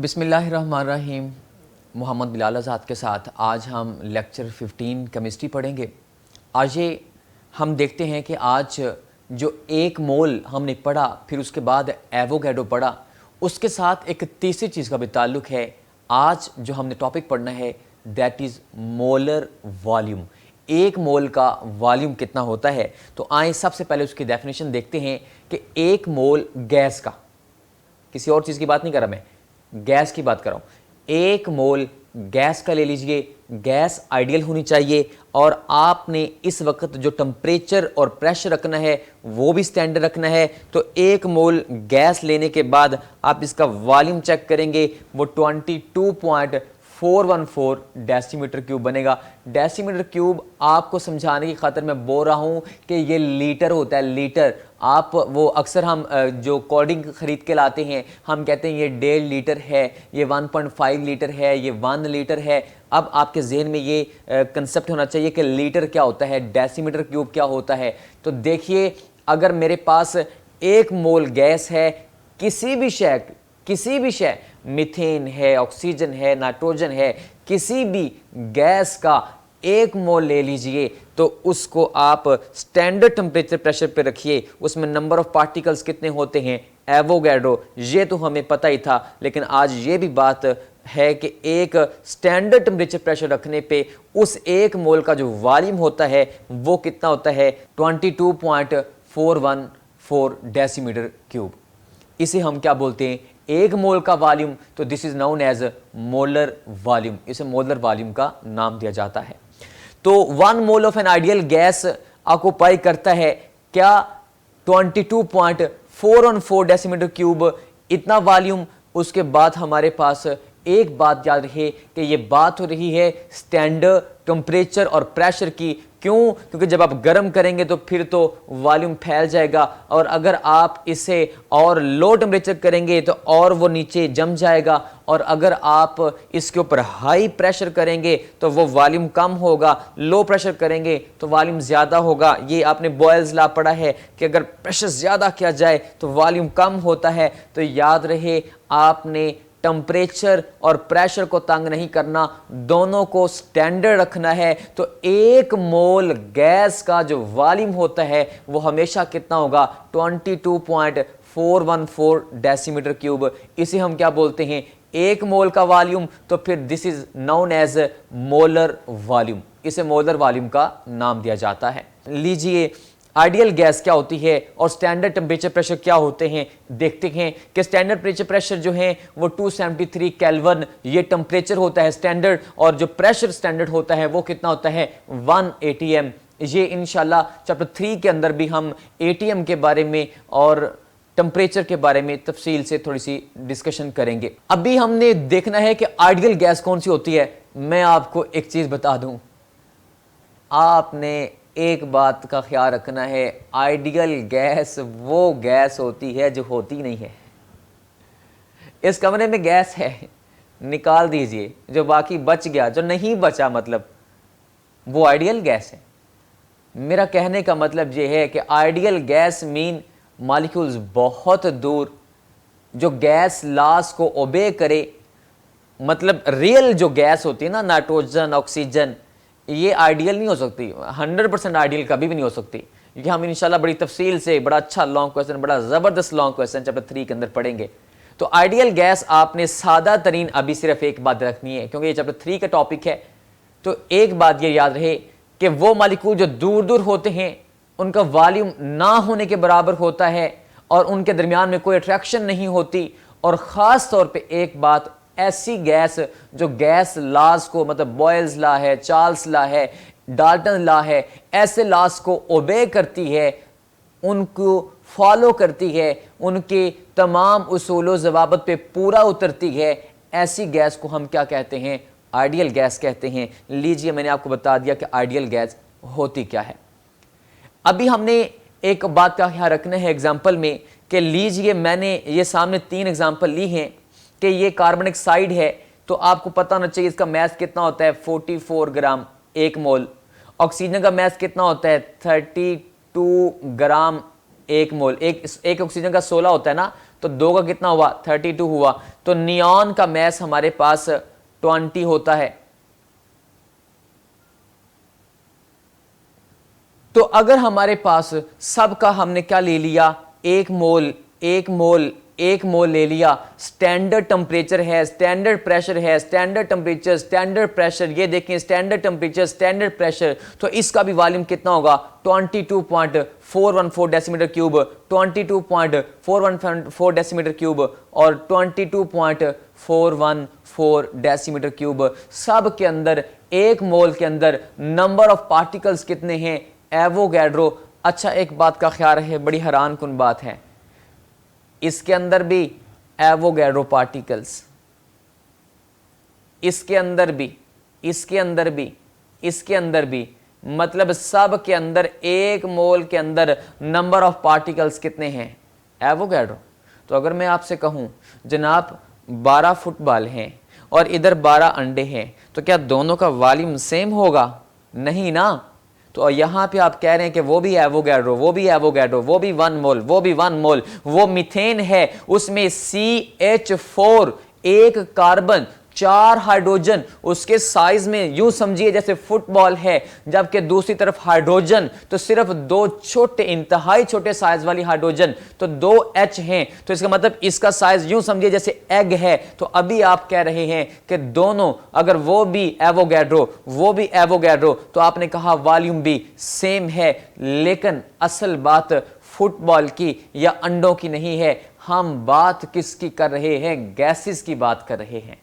बिस्मिल्लाहिर्रहमानिर्रहीम। मोहम्मद बिलाल आज़ाद के साथ आज हम लेक्चर 15 केमिस्ट्री पढ़ेंगे। आज ये हम देखते हैं कि आज जो एक मोल हमने पढ़ा, फिर उसके बाद एवोगैड्रो पढ़ा, उसके साथ एक तीसरी चीज़ का भी ताल्लुक़ है। आज जो हमने टॉपिक पढ़ना है दैट इज़ मोलर वॉल्यूम। एक मोल का वॉल्यूम कितना होता है। तो आए सबसे पहले उसकी डेफिनेशन देखते हैं कि एक मोल गैस का, किसी और चीज़ की बात नहीं कर रहा मैं, गैस की बात कर रहा हूं। एक मोल गैस का ले लीजिए। गैस आइडियल होनी चाहिए और आपने इस वक्त जो टेम्परेचर और प्रेशर रखना है वो भी स्टैंडर्ड रखना है। तो एक मोल गैस लेने के बाद आप इसका वॉल्यूम चेक करेंगे, वो 22.414 डेसीमीटर क्यूब बनेगा। डेसीमीटर क्यूब आपको समझाने की खातिर मैं बोल रहा हूं कि ये लीटर होता है, लीटर। आप वो अक्सर हम जो कोल्ड ड्रिंक खरीद के लाते हैं, हम कहते हैं ये 1.5 लीटर है, ये 1.5 लीटर है, ये 1 लीटर है। अब आपके जहन में ये कंसेप्ट होना चाहिए कि लीटर क्या होता है, डेसीमीटर क्यूब क्या होता है। तो देखिए, अगर मेरे पास एक मोल गैस है, किसी भी शय मीथेन है, ऑक्सीजन है, नाइट्रोजन है, किसी भी गैस का एक मोल ले लीजिए, तो उसको आप स्टैंडर्ड टेम्परेचर प्रेशर पे रखिए। उसमें नंबर ऑफ पार्टिकल्स कितने होते हैं, एवोगैड्रो, ये तो हमें पता ही था। लेकिन आज ये भी बात है कि एक स्टैंडर्ड टेम्परेचर प्रेशर रखने पे उस एक मोल का जो वॉल्यूम होता है वो कितना होता है, 22.414 डेसीमीटर क्यूब। इसे हम क्या बोलते हैं, एक मोल का वॉल्यूम। तो this is known as molar volume. इसे मोलर वॉल्यूम का नाम दिया जाता है। तो 1 mole of an ideal gas occupy करता है क्या, 22.414 डेसीमीटर क्यूब, इतना वॉल्यूम। उसके बाद हमारे पास एक बात याद रहे कि ये बात हो रही है स्टैंडर्ड टेम्परेचर और प्रेशर की। क्यों? क्योंकि जब आप गर्म करेंगे तो फिर तो वॉल्यूम फैल जाएगा, और अगर आप इसे और लो टेम्परेचर करेंगे तो और वो नीचे जम जाएगा, और अगर आप इसके ऊपर हाई प्रेशर करेंगे तो वो वॉल्यूम कम होगा, लो प्रेशर करेंगे तो वॉल्यूम ज़्यादा होगा। ये आपने बॉयल्स लॉ पढ़ा है कि अगर प्रेशर ज़्यादा किया जाए तो वॉल्यूम कम होता है। तो याद रहे, आपने टेम्परेचर और प्रेशर को तंग नहीं करना, दोनों को स्टैंडर्ड रखना है। तो एक मोल गैस का जो वॉल्यूम होता है वो हमेशा कितना होगा, 22.414 डेसीमीटर क्यूब। इसे हम क्या बोलते हैं, एक मोल का वॉल्यूम। तो फिर this is known as molar volume. इसे मोलर वॉल्यूम का नाम दिया जाता है। लीजिए, आइडियल गैस क्या होती है और स्टैंडर्ड टेम्परेचर प्रेशर क्या होते हैं, देखते हैं कि स्टैंडर्ड टेम्परेचर प्रेशर जो है वो 273 केल्विन ये टेम्परेचर होता है स्टैंडर्ड, और जो प्रेशर स्टैंडर्ड होता है वो कितना होता है, 1 ATM। ये इंशाल्लाह चैप्टर 3 के अंदर भी हम ATM के बारे में और टेम्परेचर के बारे में तफसील से थोड़ी सी डिस्कशन करेंगे। अभी हमने देखना है कि आइडियल गैस कौन सी होती है। मैं आपको एक चीज बता दूं, आपने एक बात का ख्याल रखना है, आइडियल गैस वो गैस होती है जो होती नहीं है। इस कमरे में गैस है, निकाल दीजिए, जो बाकी बच गया, जो नहीं बचा, मतलब वो आइडियल गैस है। मेरा कहने का मतलब ये है कि आइडियल गैस मीन मॉलिक्यूल्स बहुत दूर, जो गैस लॉज को ओबे करे। मतलब रियल जो गैस होती है ना, नाइट्रोजन, ऑक्सीजन, ये आइडियल नहीं हो सकती, 100% आइडियल कभी भी नहीं हो सकती। ये हम इंशाल्लाह बड़ी तफसील से, बड़ा अच्छा लॉन्ग क्वेश्चन, बड़ा ज़बरदस्त लॉन्ग क्वेश्चन चैप्टर 3 के अंदर पढ़ेंगे। तो आइडियल गैस आपने सादा तरीन, अभी सिर्फ एक बात रखनी है क्योंकि ये चैप्टर 3 का टॉपिक है। तो एक बात ये याद रहे कि वो मॉलिक्यूल जो दूर दूर होते हैं उनका वॉल्यूम ना होने के बराबर होता है और उनके दरमियान में कोई अट्रैक्शन नहीं होती। और ख़ास तौर पर एक बात, ऐसी गैस जो गैस लॉज को, मतलब बॉयल्स लॉ है, चार्ल्स लॉ है, डाल्टन लॉ है, ऐसे लॉज को ओबे करती है, उनको फॉलो करती है, उनके तमाम उसूल ज़वाबत पे पूरा उतरती है, ऐसी गैस को हम क्या कहते हैं, आइडियल गैस कहते हैं। लीजिए, मैंने आपको बता दिया कि आइडियल गैस होती क्या है। अभी हमने एक बात का ख्याल रखना है एग्जाम्पल में कि लीजिए, मैंने ये सामने 3 एग्जाम्पल ली हैं कि ये कार्बन डाइऑक्साइड है, तो आपको पता होना चाहिए इसका मैथ कितना होता है, 44 ग्राम एक मोल। ऑक्सीजन का मैथ कितना होता है, 32 ग्राम एक मोल। एक ऑक्सीजन का 16 होता है ना, तो 2 का कितना हुआ 32 हुआ। तो नियॉन का मास हमारे पास 20 होता है। तो अगर हमारे पास सबका हमने क्या ले लिया, 1 मोल 1 मोल 1 मोल ले लिया, स्टैंडर्ड टेम्परेचर है, स्टैंडर्ड प्रेशर है, स्टैंडर्ड टेम्परेचर स्टैंडर्ड प्रेशर, ये देखें स्टैंडर्ड टेम्परेचर स्टैंडर्ड प्रेशर, तो इसका भी वॉल्यूम कितना होगा 22.414 डेसीमीटर क्यूब, 22.414 डेसीमीटर क्यूब और 22.414 डेसीमीटर क्यूब। सब के अंदर 1 मोल के अंदर नंबर ऑफ पार्टिकल्स कितने हैं, एवोगैड्रो। अच्छा एक बात का ख्याल है, बड़ी हैरान कुन बात है, इसके अंदर भी एवोगैड्रो पार्टिकल्स, इसके अंदर भी, इसके अंदर भी, इसके अंदर भी, मतलब सब के अंदर 1 मोल के अंदर नंबर ऑफ पार्टिकल्स कितने हैं, एवोगैड्रो। तो अगर मैं आपसे कहूं जनाब 12 फुटबॉल हैं और इधर 12 अंडे हैं, तो क्या दोनों का वॉल्यूम सेम होगा? नहीं ना। तो यहां पे आप कह रहे हैं कि वो भी एवोगैड्रो, वो भी एवोगैड्रो, वो भी 1 मोल, वो भी 1 मोल, वो मीथेन है, उसमें CH4 1 कार्बन 4 हाइड्रोजन, उसके साइज में यूं समझिए जैसे फुटबॉल है, जबकि दूसरी तरफ हाइड्रोजन तो सिर्फ 2 छोटे इंतहाई छोटे साइज वाली हाइड्रोजन, तो 2 H हैं। तो इसका मतलब इसका साइज यूं समझिए जैसे एग है। तो अभी आप कह रहे हैं कि दोनों, अगर वो भी एवोगैड्रो वो भी एवोगैड्रो, तो आपने कहा वॉल्यूम भी सेम है। लेकिन असल बात फुटबॉल की या अंडों की नहीं है, हम बात किसकी कर रहे हैं, गैसेस की बात कर रहे हैं।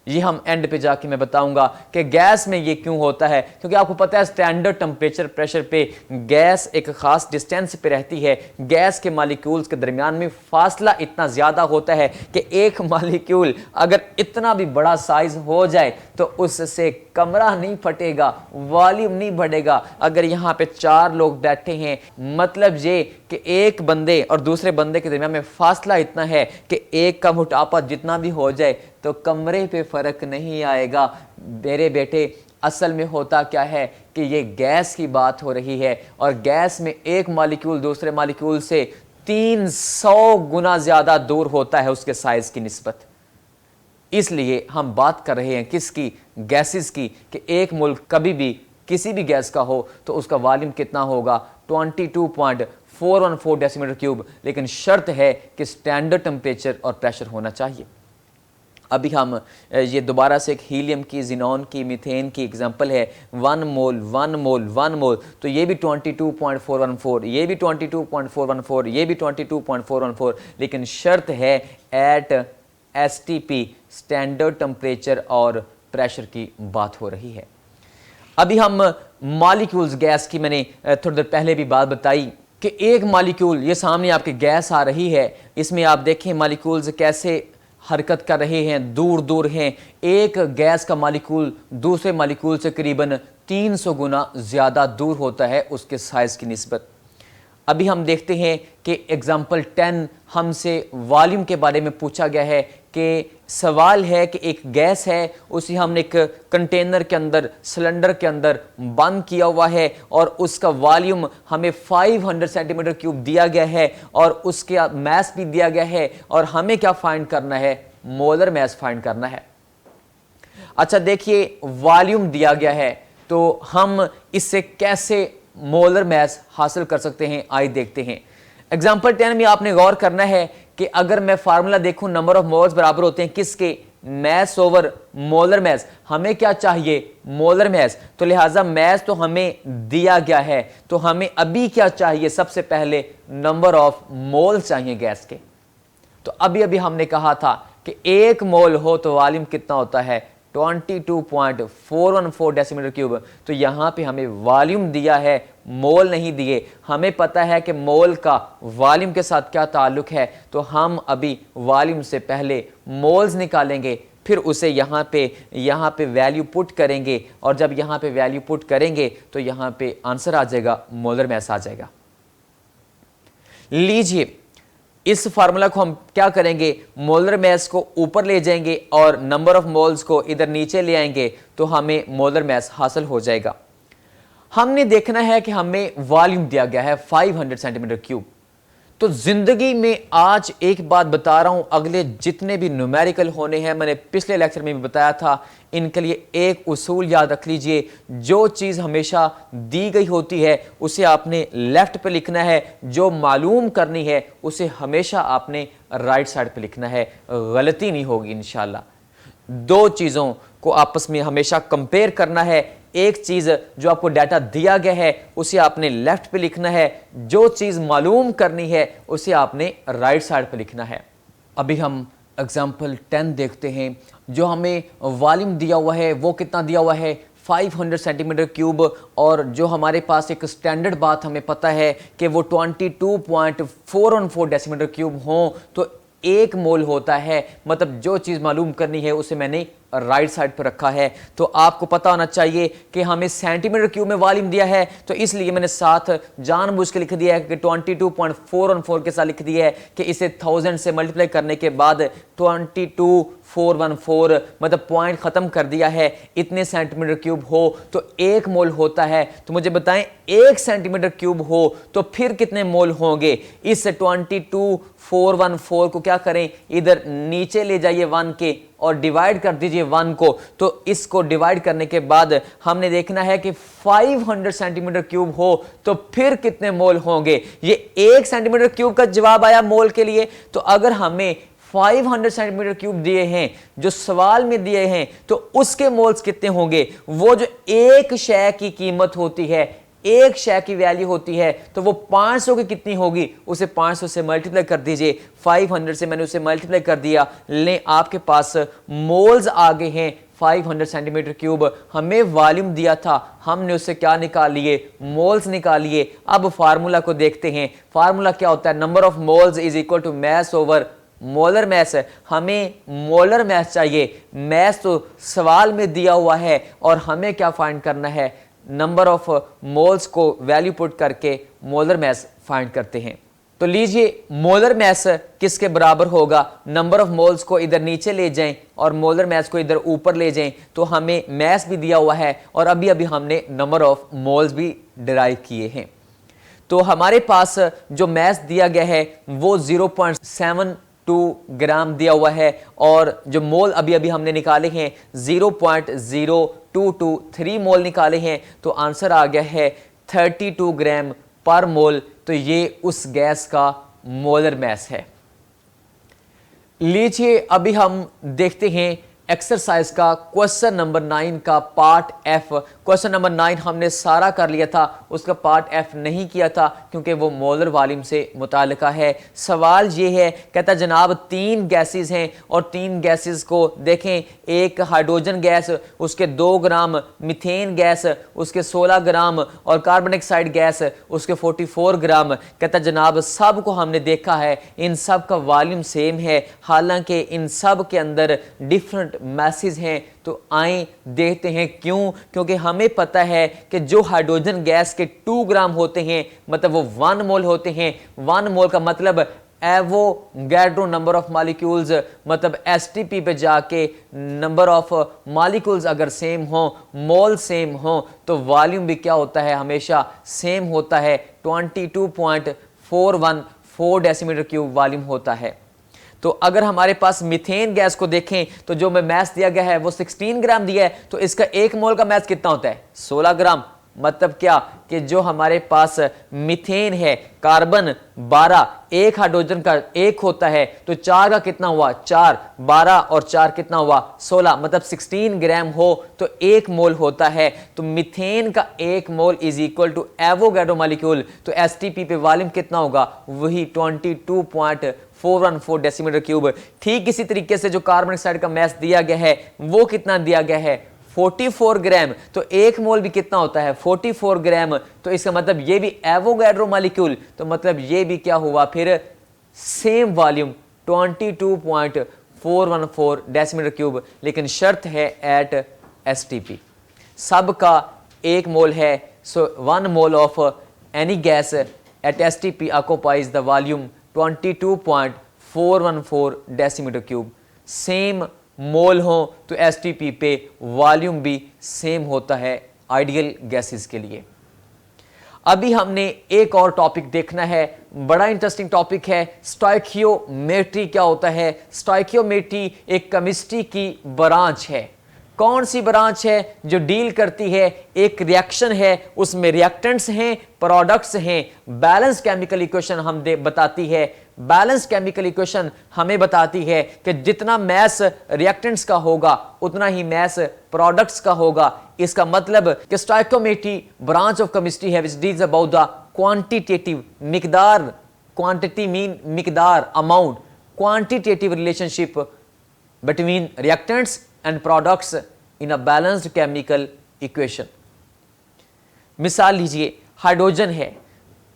ये हम एंड पे जाके मैं बताऊंगा कि गैस में ये क्यों होता है, क्योंकि आपको पता है स्टैंडर्ड टेम्परेचर प्रेशर पे गैस एक खास डिस्टेंस पे रहती है। गैस के मॉलिक्यूल्स के दरमियान में फासला इतना ज्यादा होता है कि एक मॉलिक्यूल अगर इतना भी बड़ा साइज हो जाए तो उससे कमरा नहीं फटेगा, वॉल्यूम नहीं बढ़ेगा। अगर यहाँ पे 4 लोग बैठे हैं, मतलब ये कि एक बंदे और दूसरे बंदे के दरमियान में फासला इतना है कि एक का मोटापा जितना भी हो जाए तो कमरे पे फर्क नहीं आएगा। मेरे बेटे असल में होता क्या है कि ये गैस की बात हो रही है और गैस में एक मॉलिक्यूल दूसरे मॉलिक्यूल से 300 गुना ज्यादा दूर होता है उसके साइज की निस्बत। इसलिए हम बात कर रहे हैं किसकी, गैसेस की, कि एक मुल्क कभी भी किसी भी गैस का हो तो उसका वॉल्यूम कितना होगा 22.414 डेसीमीटर क्यूब। लेकिन शर्त है कि स्टैंडर्ड टेम्परेचर और प्रेशर होना चाहिए। अभी हम ये दोबारा से एक हीलियम की, जिनॉन की, मीथेन की एग्जांपल है। 1 मोल 1 मोल 1 मोल, तो ये भी 22.414, ये भी 22.414, ये भी 22.414। लेकिन शर्त है एट STP, स्टैंडर्ड टेम्परेचर और प्रेशर की बात हो रही है। अभी हम मॉलिक्यूल्स, गैस की मैंने थोड़ी देर पहले भी बात बताई कि एक मॉलिक्यूल, ये सामने आपके गैस आ रही है, इसमें आप देखें मॉलिक्यूल्स कैसे हरकत कर रहे हैं, दूर दूर हैं। एक गैस का मॉलिक्यूल दूसरे मॉलिक्यूल से करीबन 300 गुना ज़्यादा दूर होता है उसके साइज़ की निस्बत। अभी हम देखते हैं कि एग्जाम्पल 10 हमसे वॉल्यूम के बारे में पूछा गया है कि सवाल है कि एक गैस है, उसे हमने एक कंटेनर के अंदर, सिलेंडर के अंदर बंद किया हुआ है और उसका वॉल्यूम हमें 500 सेंटीमीटर क्यूब दिया गया है और उसके मैस भी दिया गया है और हमें क्या फाइंड करना है, मोलर मैस फाइंड करना है। अच्छा देखिए वॉल्यूम दिया गया है तो हम इससे कैसे मोलर मैस हासिल कर सकते हैं, आइए देखते हैं। एग्जाम्पल 10 में आपने गौर करना है कि अगर मैं फार्मूला देखूं, नंबर ऑफ मोल्स बराबर होते हैं किसके, मैस ओवर मोलर मैस। हमें क्या चाहिए, मोलर मैस, तो लिहाजा मैस तो हमें दिया गया है, तो हमें अभी क्या चाहिए, सबसे पहले नंबर ऑफ मोल चाहिए गैस के। तो अभी अभी हमने कहा था कि 1 मोल हो तो वॉल्यूम कितना होता है 22.414 डेसीमीटर क्यूब। तो यहां पे हमें वॉल्यूम दिया है, मोल नहीं दिए। हमें पता है कि मोल का वॉल्यूम के साथ क्या ताल्लुक है, तो हम अभी वॉल्यूम से पहले मोल्स निकालेंगे, फिर उसे यहाँ पे वैल्यू पुट करेंगे और जब यहाँ पे वैल्यू पुट करेंगे तो यहाँ पे आंसर आ जाएगा, मोलर मैस आ जाएगा। लीजिए इस फार्मूला को हम क्या करेंगे, मोलर मैस को ऊपर ले जाएंगे और नंबर ऑफ मोल्स को इधर नीचे ले आएंगे तो हमें मोलर मैस हासिल हो जाएगा। हमने देखना है कि हमें वॉल्यूम दिया गया है 500 सेंटीमीटर क्यूब, तो जिंदगी में आज एक बात बता रहा हूं, अगले जितने भी न्यूमेरिकल होने हैं, मैंने पिछले लेक्चर में भी बताया था, इनके लिए एक उसूल याद रख लीजिए, जो चीज़ हमेशा दी गई होती है उसे आपने लेफ्ट पे लिखना है, जो मालूम करनी है उसे हमेशा आपने राइट साइड पे लिखना है, गलती नहीं होगी इंशाल्लाह। दो चीज़ों को आपस में हमेशा कंपेयर करना है, एक चीज़ जो आपको डाटा दिया गया है उसे आपने लेफ्ट पे लिखना है, जो चीज़ मालूम करनी है उसे आपने राइट साइड पे लिखना है। अभी हम एग्जाम्पल 10 देखते हैं। जो हमें वॉल्यूम दिया हुआ है वो कितना दिया हुआ है, 500 सेंटीमीटर क्यूब, और जो हमारे पास एक स्टैंडर्ड बात हमें पता है कि वो 22.414 डेसीमीटर क्यूब हों तो 1 मोल होता है। मतलब जो चीज़ मालूम करनी है उसे मैंने राइट साइड पर रखा है। तो आपको पता होना चाहिए कि हमें सेंटीमीटर क्यूब में वॉल्यूम दिया है, तो इसलिए मैंने साथ जानबूझ के लिख दिया है कि 22.414 के साथ लिख दिया है कि इसे 1000 से मल्टीप्लाई करने के बाद 22414 मतलब पॉइंट खत्म कर दिया है। इतने सेंटीमीटर क्यूब हो तो 1 मोल होता है। तो मुझे बताएं 1 सेंटीमीटर क्यूब हो तो फिर कितने मोल होंगे। इस 22414 को क्या करें, इधर नीचे ले जाइए 1 के और डिवाइड कर दीजिए 1 को। तो इसको डिवाइड करने के बाद हमने देखना है कि 500 सेंटीमीटर क्यूब हो तो फिर कितने मोल होंगे। ये 1 सेंटीमीटर क्यूब का जवाब आया मोल के लिए। तो अगर हमें 500 सेंटीमीटर क्यूब दिए हैं जो सवाल में दिए हैं तो उसके मोल्स कितने होंगे। वो जो एक शय की कीमत होती है, एक शय की वैल्यू होती है, तो वो 500 की कितनी होगी, उसे 500 से मल्टीप्लाई कर दीजिए। 500 से मैंने उसे मल्टीप्लाई कर दिया। ले आपके पास मोल्स आ गए हैं 500 सेंटीमीटर क्यूब। हमें वॉल्यूम दिया था, हमने उससे क्या निकाल लिए, मोल्स निकाल लिए। अब फार्मूला को देखते हैं। फार्मूला क्या होता है, number of moles is equal to mass over molar mass है। हमें मोलर मैस चाहिए, मैस तो सवाल में दिया हुआ है और हमें क्या फाइंड करना है, नंबर ऑफ मोल्स को वैल्यू पुट करके मोलर मैस फाइंड करते हैं। तो लीजिए मोलर मैस किसके बराबर होगा, नंबर ऑफ मोल्स को इधर नीचे ले जाएं और मोलर मैस को इधर ऊपर ले जाएं। तो हमें मैस भी दिया हुआ है और अभी अभी हमने नंबर ऑफ मोल्स भी डिराइव किए हैं। तो हमारे पास जो मैस दिया गया है वो 0.72 ग्राम दिया हुआ है और जो मोल अभी अभी हमने निकाले हैं 0.0223 मोल निकाले हैं। तो आंसर आ गया है 32 ग्राम पर मोल। तो ये उस गैस का मोलर मैस है। लीजिए अभी हम देखते हैं एक्सरसाइज का क्वेश्चन नंबर 9 का पार्ट एफ। क्वेश्चन नंबर 9 हमने सारा कर लिया था, उसका पार्ट एफ नहीं किया था क्योंकि वो मोलर वॉल्यूम से मुताल्लिका है। सवाल ये है, कहता जनाब 3 गैसेस हैं और 3 गैसेस को देखें, एक हाइड्रोजन गैस, उसके 2 ग्राम, मीथेन गैस उसके 16 ग्राम और कार्बन डाइऑक्साइड गैस उसके 44 ग्राम। कहता जनाब सब को हमने देखा है, इन सब का वॉल्यूम सेम है, हालांकि इन सब के अंदर डिफरेंट मैसेज हैं। तो आए देखते हैं क्यों, क्योंकि हमें पता है कि जो हाइड्रोजन गैस के 2 ग्राम होते हैं मतलब वो 1 मोल होते हैं। 1 मोल का मतलब एवोगैड्रो नंबर ऑफ मॉलिक्यूल्स, मतलब एसटीपी पे जाके नंबर ऑफ मॉलिक्यूल्स अगर सेम हो, मोल सेम हो, तो वॉल्यूम भी क्या होता है, हमेशा सेम होता है। 22.414 डेसीमीटर क्यूब वॉल्यूम होता है। तो अगर हमारे पास मीथेन गैस को देखें तो जो में मैस दिया गया है वो 16 ग्राम दिया है, तो इसका 1 मोल का मैस कितना होता है, 16 ग्राम। मतलब क्या कि जो हमारे पास मीथेन है, कार्बन 12, एक हाइड्रोजन का 1 होता है, तो 4 का कितना हुआ, 4, 12 और 4 कितना हुआ, 16, मतलब 16 ग्राम हो तो 1 मोल होता है। तो मीथेन का 1 mole is equal to Avogadro molecule. तो एसटीपी पे वॉल्यूम कितना होगा, वही 22.414 डेसीमीटर क्यूब। ठीक इसी तरीके से जो कार्बन डाइऑक्साइड का मैस दिया गया है वो कितना दिया गया है, 44 ग्राम। तो 1 मोल भी कितना होता है, 44 ग्राम। तो इसका मतलब ये भी एवोगैड्रो मॉलिक्यूल, तो मतलब ये भी क्या हुआ फिर, सेम वॉल्यूम 22.414 डेसीमीटर क्यूब। लेकिन शर्त है एट एसटीपी, सब का 1 मोल है। So 1 mole of any gas at STP occupies the volume 22.414 decimeter cube. Same mole हो तो एसटीपी पे वॉल्यूम भी सेम होता है आइडियल गैसेस के लिए। अभी हमने एक और टॉपिक देखना है, बड़ा इंटरेस्टिंग टॉपिक है, स्टोइकियोमेट्री क्या होता है। स्टोइकियोमेट्री एक केमिस्ट्री की ब्रांच है। कौन सी ब्रांच है जो डील करती है, एक रिएक्शन है, उसमें रिएक्टेंट्स हैं, प्रोडक्ट्स हैं। बैलेंस केमिकल इक्वेशन हम बताती है, बैलेंस केमिकल इक्वेशन हमें बताती है कि जितना मैस रिएक्टेंट्स का होगा उतना ही मैस प्रोडक्ट्स का होगा। इसका मतलब कि स्टोइकियोमेट्री ब्रांच ऑफ केमिस्ट्री है which deals about the quantitative मिकदार, क्वांटिटी मीन मिकदार, amount, quantitative relationship between reactants and products in a balanced chemical equation. मिसाल लीजिए, हाइड्रोजन है,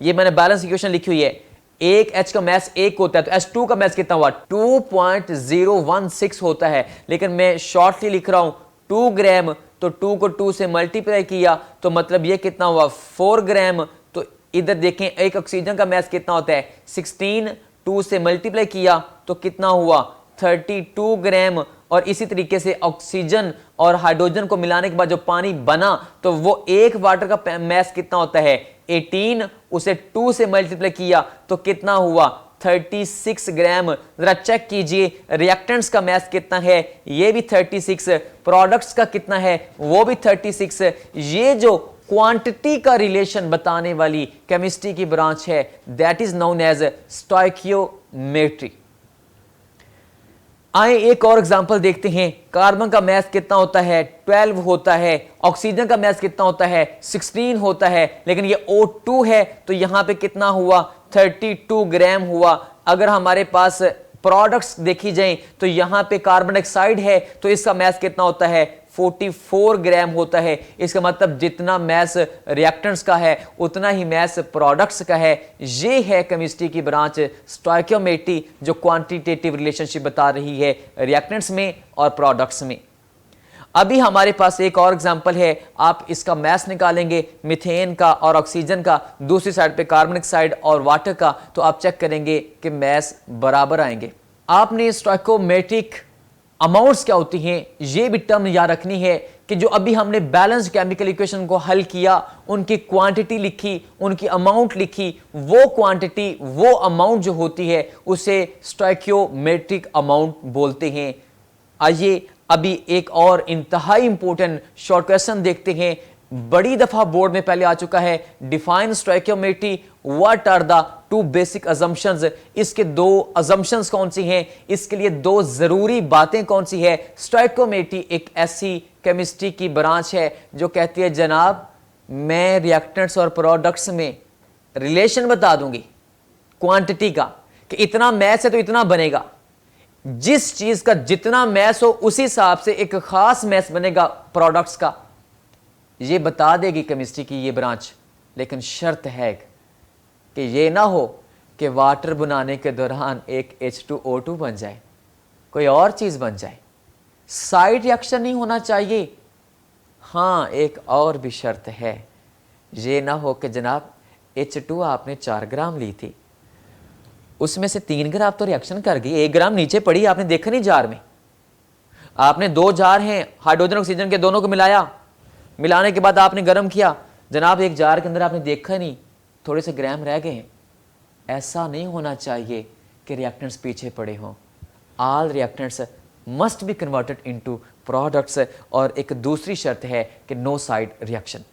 ये मैंने बैलेंस इक्वेशन लिखी हुई है। एक H का मैस 1 होता है तो H2 का मैस कितना हुआ, 2.016 होता है। लेकिन मैं शॉर्टली लिख रहा हूं 2 ग्राम, तो 2 को 2 से मल्टीप्लाई किया तो मतलब ये कितना हुआ, 4 ग्राम। तो इधर देखें एक ऑक्सीजन का मैस कितना होता है 16, 2 से मल्टीप्लाई किया तो कितना हुआ 32 ग्राम। और इसी तरीके से ऑक्सीजन और हाइड्रोजन को मिलाने के बाद जो पानी बना तो वो एक वाटर का मैस कितना होता है 18, उसे 2 से मल्टीप्लाई किया तो कितना हुआ 36 ग्राम। जरा चेक कीजिए रिएक्टेंट्स का मैस कितना है, ये भी 36, प्रोडक्ट्स का कितना है वो भी 36। ये जो क्वांटिटी का रिलेशन बताने वाली केमिस्ट्री की ब्रांच है that is known as stoichiometry. आए एक और एग्जांपल देखते हैं। कार्बन का मैस कितना होता है 12 होता है, ऑक्सीजन का मैस कितना होता है 16 होता है, लेकिन ये O2 है तो यहां पे कितना हुआ 32 ग्राम हुआ। अगर हमारे पास प्रोडक्ट्स देखी जाएं तो यहां पे कार्बन डाइऑक्साइड है तो इसका मैस कितना होता है 44 ग्राम होता है। इसका मतलब जितना मैस रिएक्टेंट्स का है उतना ही मैस प्रोडक्ट्स का है। ये है केमिस्ट्री की ब्रांच स्टोइकियोमेट्री जो क्वांटिटेटिव रिलेशनशिप बता रही है रिएक्टेंट्स में और प्रोडक्ट्स में। अभी हमारे पास एक और एग्जांपल है, आप इसका मैस निकालेंगे मीथेन का और ऑक्सीजन का, दूसरी साइड पे कार्बन डाइऑक्साइड और वाटर का, तो आप चेक करेंगे कि मैस बराबर आएंगे। आपने स्टोइकियोमेट्रिक अमाउंट्स क्या होती हैं ये भी टर्म याद रखनी है कि जो अभी हमने बैलेंस्ड केमिकल इक्वेशन को हल किया, उनकी क्वांटिटी लिखी, उनकी अमाउंट लिखी, वो क्वांटिटी वो अमाउंट जो होती है उसे स्टोइकियोमेट्रिक अमाउंट बोलते हैं। आइए अभी एक और इंतहाई इंपॉर्टेंट शॉर्ट क्वेश्चन देखते हैं, बड़ी दफा बोर्ड में पहले आ चुका है। Define stoichiometry, what are the two basic assumptions. इसके दो अजम्पशंस कौन सी हैं, इसके लिए दो जरूरी बातें कौन सी है। स्टोइकियोमेट्री एक ऐसी केमिस्ट्री की ब्रांच है जो कहती है जनाब मैं रिएक्टेंट्स और प्रोडक्ट्स में रिलेशन बता दूंगी क्वांटिटी का कि इतना मैस है तो इतना बनेगा, जिस चीज का जितना मैस हो उसी हिसाब से एक खास मैस बनेगा प्रोडक्ट्स का, ये बता देगी केमिस्ट्री की ये ब्रांच। लेकिन शर्त है कि ये ना हो कि वाटर बनाने के दौरान एक H2O2 बन जाए, कोई और चीज बन जाए, साइड रिएक्शन नहीं होना चाहिए। हाँ एक और भी शर्त है, ये ना हो कि जनाब H2 आपने 4 ग्राम ली थी, उसमें से 3 ग्राम तो रिएक्शन कर गई, 1 ग्राम नीचे पड़ी, आपने देखा नहीं जार में। आपने 2 जार हैं हाइड्रोजन ऑक्सीजन के, दोनों को मिलाया, मिलाने के बाद आपने गर्म किया, जनाब एक जार के अंदर आपने देखा नहीं थोड़े से ग्राम रह गए हैं। ऐसा नहीं होना चाहिए कि रिएक्टेंट्स पीछे पड़े हों। All reactants must be converted into products. और एक दूसरी शर्त है कि नो साइड रिएक्शन।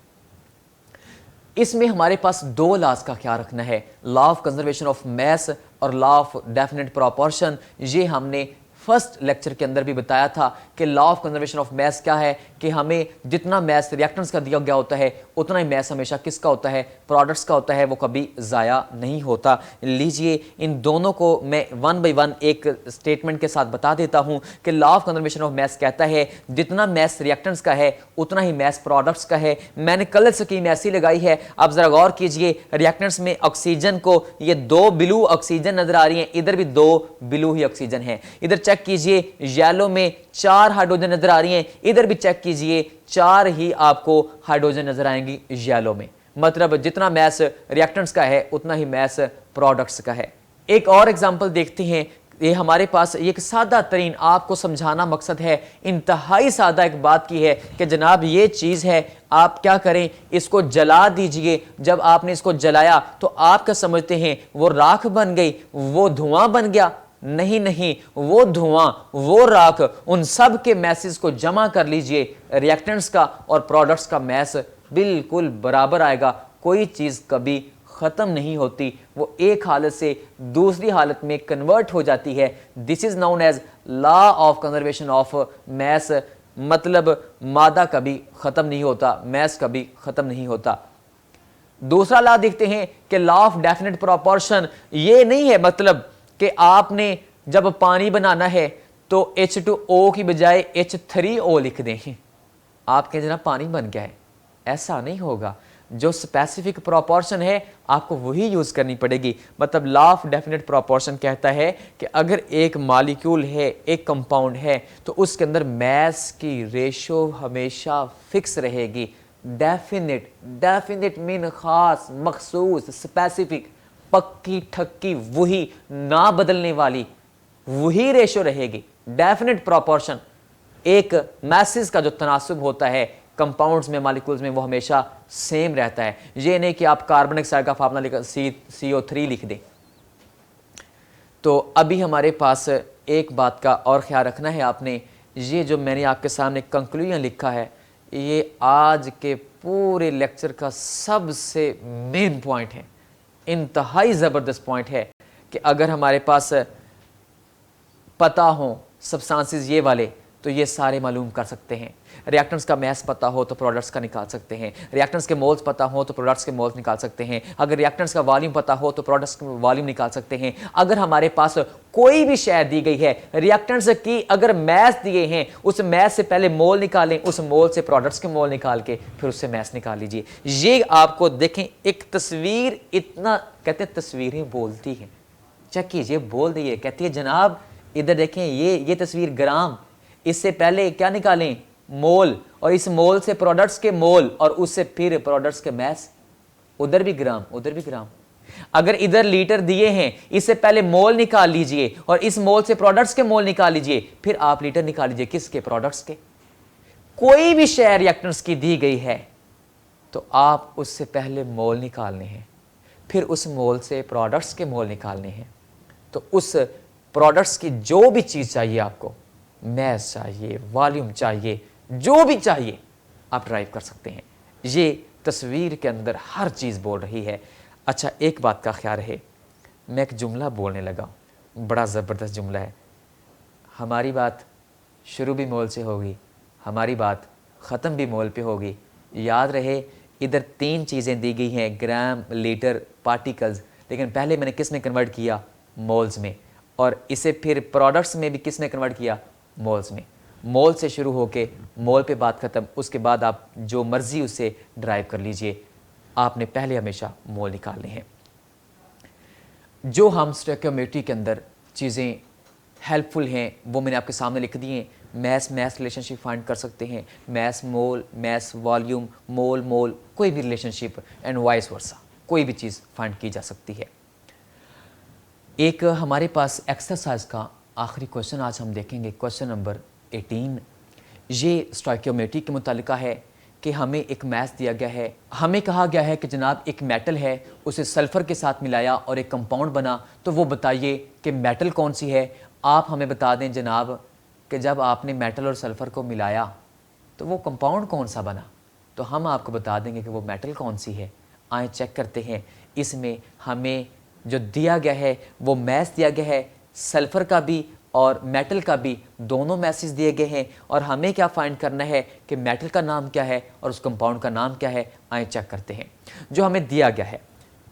इसमें हमारे पास 2 लॉज का ख्याल रखना है, law of conservation of mess और लॉ ऑफ डेफिनेट प्रोपोर्शन। ये हमने फर्स्ट लेक्चर के अंदर भी बताया था कि law of conservation of mess क्या है कि हमें जितना मैस रिएक्टेंट्स का दिया गया होता है उतना ही मैस हमेशा किसका होता है, प्रोडक्ट्स का होता है, वो कभी ज़ाया नहीं होता। लीजिए इन दोनों को मैं 1 बाय 1 एक स्टेटमेंट के साथ बता देता हूं कि law of conservation of mess कहता है जितना मैस रिएक्टेंट्स का है उतना ही मैस प्रोडक्ट्स का है। मैंने कलर स्कीम ऐसी लगाई है, आप जरा गौर कीजिए। रिएक्टेंट्स में ऑक्सीजन को ये 2 ब्लू ऑक्सीजन नजर आ रही है, इधर भी 2 ब्लू ही ऑक्सीजन है। इधर चेक कीजिए येलो में 4 हाइड्रोजन नजर आ रही हैं, इधर भी चेक कीजिए 4 ही आपको हाइड्रोजन नजर आएंगी येलो में। मतलब जितना मैस रिएक्टेंट्स का है उतना ही मैस प्रोडक्ट्स का है। एक और एग्जांपल देखते हैं, ये हमारे पास एक सादा तरीन, आपको समझाना मकसद है, इंतहाई सादा एक बात की है कि जनाब ये चीज़ है, आप क्या करें, इसको जला दीजिए। जब आपने इसको जलाया तो आप क्या समझते हैं वो राख बन गई, वो धुआं बन गया? नहीं नहीं, वो धुआं, वो राख, उन सब के मैसेज को जमा कर लीजिए, रिएक्टेंट्स का और प्रोडक्ट्स का मैस बिल्कुल बराबर आएगा। कोई चीज़ कभी ख़त्म नहीं होती, वो एक हालत से दूसरी हालत में कन्वर्ट हो जाती है। This is known as law of conservation of mass, मतलब मादा कभी ख़त्म नहीं होता, मैस कभी ख़त्म नहीं होता। दूसरा लॉ देखते हैं कि लॉ ऑफ डेफिनेट प्रोपोर्शन, ये नहीं है मतलब कि आपने जब पानी बनाना है तो H2O की बजाय H3O लिख दें, आप कहें जनाब पानी बन गया है, ऐसा नहीं होगा। जो स्पेसिफिक प्रोपोर्शन है आपको वही यूज़ करनी पड़ेगी। मतलब लॉ ऑफ डेफिनेट प्रोपोर्शन कहता है कि अगर एक मॉलिक्यूल है, एक कंपाउंड है, तो उसके अंदर मैस की रेशो हमेशा फिक्स रहेगी। डेफिनेट, डेफिनेट मीन खास, मखसूस, स्पेसिफिक, पक्की ठक्की, वही ना बदलने वाली, वही रेशो रहेगी। डेफिनेट प्रोपोर्शन, एक मैसेज का जो तनासुब होता है कंपाउंड्स में, मॉलिक्यूल्स में, वो हमेशा सेम रहता है। ये नहीं कि आप कार्बन डाइऑक्साइड का फार्मूला लिख CO3 लिख दें। तो अभी हमारे पास एक बात का और ख्याल रखना है आपने, ये जो मैंने आपके सामने कंक्लूजन लिखा है, ये आज के पूरे लेक्चर का सबसे मेन पॉइंट है, इंतहाई ज़बरदस्त पॉइंट है कि अगर हमारे पास पता हो सब्सटेंसेस ये वाले तो ये सारे मालूम कर सकते हैं। रिएक्टेंट्स का मैस पता हो तो प्रोडक्ट्स का निकाल सकते हैं, रिएक्टेंट्स के मोल्स पता हो तो प्रोडक्ट्स के मोल्स निकाल सकते हैं, अगर रिएक्टेंट्स का वॉल्यूम पता हो तो प्रोडक्ट्स का वॉल्यूम निकाल सकते हैं। अगर हमारे पास कोई भी शय दी गई है, रिएक्टेंट्स की अगर मैस दिए हैं, उस मैस से पहले मोल निकालें, उस मोल से प्रोडक्ट्स के मोल निकाल के फिर उससे मैस निकाल लीजिए। ये आपको देखें, एक तस्वीर, इतना कहते हैं तस्वीरें बोलती हैं। चेक कीजिए, बोल दिए, कहती है जनाब इधर देखें, ये तस्वीर ग्राम, इससे पहले क्या निकालें, मोल, और इस मोल से प्रोडक्ट्स के मोल, और उससे फिर प्रोडक्ट्स के मैस, उधर भी ग्राम, उधर भी ग्राम। अगर इधर लीटर दिए हैं, इससे पहले मोल निकाल लीजिए और इस मोल से प्रोडक्ट्स के मोल निकाल लीजिए, फिर आप लीटर निकाल लीजिए, किसके, प्रोडक्ट्स के। कोई भी शय रिएक्टेंट्स की दी गई है तो आप उससे पहले मोल निकालने हैं, फिर उस मोल से प्रोडक्ट्स के मोल निकालने हैं। तो उस प्रोडक्ट्स की जो भी चीज़ चाहिए आपको, मैस चाहिए, वॉल्यूम चाहिए, जो भी चाहिए, आप ड्राइव कर सकते हैं। ये तस्वीर के अंदर हर चीज़ बोल रही है। अच्छा, एक बात का ख्याल रहे, मैं एक जुमला बोलने लगा, बड़ा ज़बरदस्त जुमला है। हमारी बात शुरू भी मोल से होगी, हमारी बात ख़त्म भी मोल पे होगी। याद रहे, इधर 3 चीज़ें दी गई हैं, ग्राम, लीटर, पार्टिकल्स, लेकिन पहले मैंने किस में कन्वर्ट किया, मोल्स में, और इसे फिर प्रोडक्ट्स में भी किस में कन्वर्ट किया, मोल्स में। मोल से शुरू होके मोल पे बात ख़त्म, उसके बाद आप जो मर्ज़ी उसे ड्राइव कर लीजिए, आपने पहले हमेशा मोल निकालने हैं। जो हम स्टोइकियोमेट्री के अंदर चीज़ें हेल्पफुल हैं वो मैंने आपके सामने लिख दी हैं। मैस मैस रिलेशनशिप फाइंड कर सकते हैं, मैस मोल, मैस वॉल्यूम, मोल मोल, कोई भी रिलेशनशिप एंड वाइस वर्सा, कोई भी चीज़ फाइंड की जा सकती है। एक हमारे पास एक्सरसाइज का आखिरी क्वेश्चन आज हम देखेंगे, क्वेश्चन नंबर 18। ये स्टोइकियोमेट्री के मुतालिका है कि हमें एक मैस दिया गया है, हमें कहा गया है कि जनाब एक मेटल है, उसे सल्फ़र के साथ मिलाया और एक कंपाउंड बना, तो वो बताइए कि मेटल कौन सी है। आप हमें बता दें जनाब कि जब आपने मेटल और सल्फ़र को मिलाया तो वो कंपाउंड कौन सा बना, तो हम आपको बता देंगे कि वो मेटल कौन सी है। आए चेक करते हैं, इसमें हमें जो दिया गया है वो मैस दिया गया है, सल्फ़र का भी और मेटल का भी, दोनों मैसेज दिए गए हैं, और हमें क्या फाइंड करना है कि मेटल का नाम क्या है और उस कंपाउंड का नाम क्या है। आए चेक करते हैं। जो हमें दिया गया है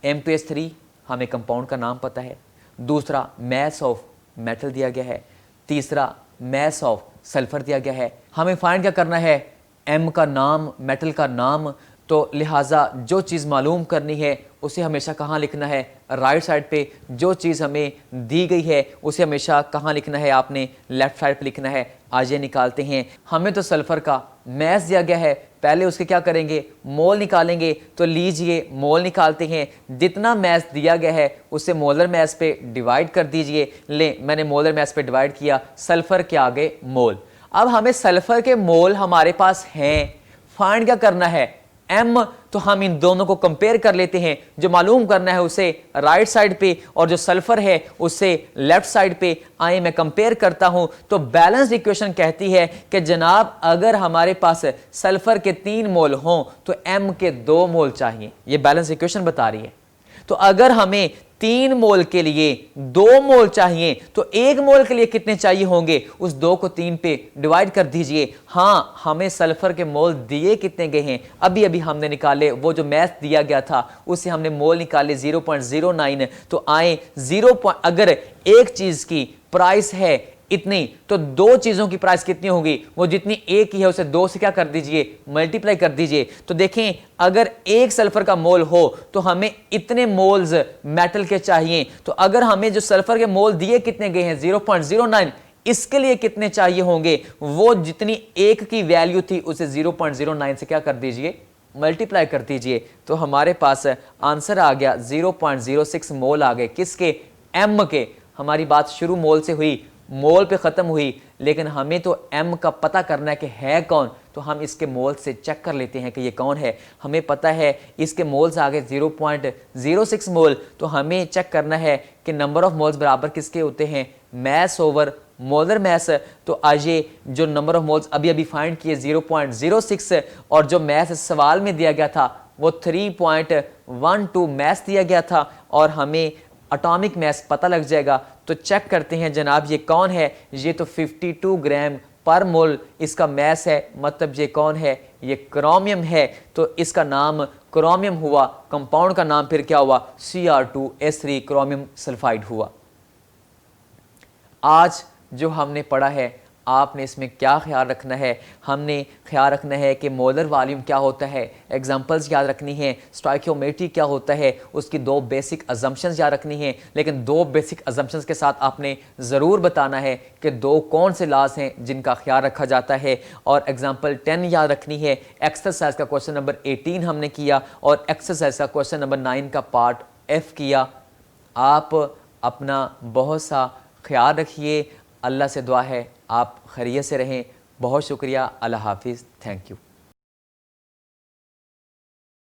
M2S3, हमें कंपाउंड का नाम पता है, दूसरा मैस ऑफ मेटल दिया गया है, तीसरा मैस ऑफ सल्फ़र दिया गया है। हमें फाइंड क्या करना है, M का नाम, मेटल का नाम, तो लिहाजा जो चीज़ मालूम करनी है उसे हमेशा कहाँ लिखना है, राइट साइड पे। जो चीज़ हमें दी गई है उसे हमेशा कहाँ लिखना है, आपने लेफ़्ट साइड पे लिखना है। आज ये निकालते हैं। हमें तो सल्फ़र का मैस दिया गया है, पहले उसके क्या करेंगे, मोल निकालेंगे। तो लीजिए मोल निकालते हैं, जितना मैस दिया गया है उसे मोलर मैस पे डिवाइड कर दीजिए। ले मैंने मोलर मैस पे डिवाइड किया, सल्फर के आगे मोल। अब हमें सल्फर के मोल हमारे पास हैं, फाइंड क्या करना है, m। तो हम इन दोनों को कंपेयर कर लेते हैं, जो मालूम करना है उसे राइट साइड पे और जो सल्फर है उसे लेफ्ट साइड पे। आए मैं कंपेयर करता हूं तो बैलेंस्ड इक्वेशन कहती है कि जनाब अगर हमारे पास सल्फर के 3 मोल हों तो m के 2 मोल चाहिए, ये बैलेंस इक्वेशन बता रही है। तो अगर हमें 3 मोल के लिए 2 मोल चाहिए तो 1 मोल के लिए कितने चाहिए होंगे, उस 2 को 3 पे डिवाइड कर दीजिए। हाँ, हमें सल्फर के मोल दिए कितने गए हैं, अभी अभी हमने निकाले, वो जो मैथ दिया गया था उससे हमने मोल निकाले 0.09। तो आए 0, अगर एक चीज की प्राइस है इतनी तो 2 चीजों की प्राइस कितनी होगी, वो जितनी एक ही है उसे 2 से क्या कर दीजिए, मल्टीप्लाई कर दीजिए। तो देखें अगर 1 सल्फर का मोल हो तो हमें इतने मोल्स मेटल के चाहिए। तो अगर हमें जो सल्फर के मोल दिए कितने गए हैं 0.09, इसके लिए कितने चाहिए होंगे, वो जितनी एक की वैल्यू थी उसे 0.09 से क्या कर दीजिए, मल्टीप्लाई कर दीजिए। तो हमारे पास आंसर आ गया 0.06 मोल आ गए, किसके, एम के। हमारी बात शुरू मोल से हुई, मोल पे ख़त्म हुई, लेकिन हमें तो m का पता करना है कि है कौन। तो हम इसके मोल से चेक कर लेते हैं कि ये कौन है। हमें पता है इसके मोल्स आ गए 0.06 मोल। तो हमें चेक करना है कि नंबर ऑफ मोल्स बराबर किसके होते हैं, मैस ओवर मोलर मैस। तो आज ये जो नंबर ऑफ मोल्स अभी अभी फाइंड किए 0.06 और जो मैस सवाल में दिया गया था वो 3.12 मैस दिया गया था और हमें एटॉमिक मैस पता लग जाएगा। तो चेक करते हैं जनाब ये कौन है, ये तो 52 ग्राम पर मोल इसका मैस है, मतलब ये कौन है, ये क्रोमियम है। तो इसका नाम क्रोमियम हुआ, कंपाउंड का नाम फिर क्या हुआ, Cr2S3 क्रोमियम सल्फाइड हुआ। आज जो हमने पढ़ा है आपने इसमें क्या ख्याल रखना है, हमने ख्याल रखना है कि मोलर वॉल्यूम क्या होता है, एग्जांपल्स याद रखनी है, स्टोइकियोमेट्री क्या होता है, उसकी 2 बेसिक अजम्पशंस याद रखनी है। लेकिन 2 बेसिक अजम्पशंस के साथ आपने ज़रूर बताना है कि 2 कौन से लॉज हैं जिनका ख्याल रखा जाता है। और एग्जाम्पल 10 याद रखनी है। एक्सरसाइज का क्वेश्चन नंबर 18 हमने किया और एक्सरसाइज का क्वेश्चन नंबर 9 का पार्ट F किया। आप अपना बहुत सा ख्याल रखिए, अल्लाह से दुआ है आप खैरियत से रहें। बहुत शुक्रिया, अल्लाह हाफिज़, थैंक यू।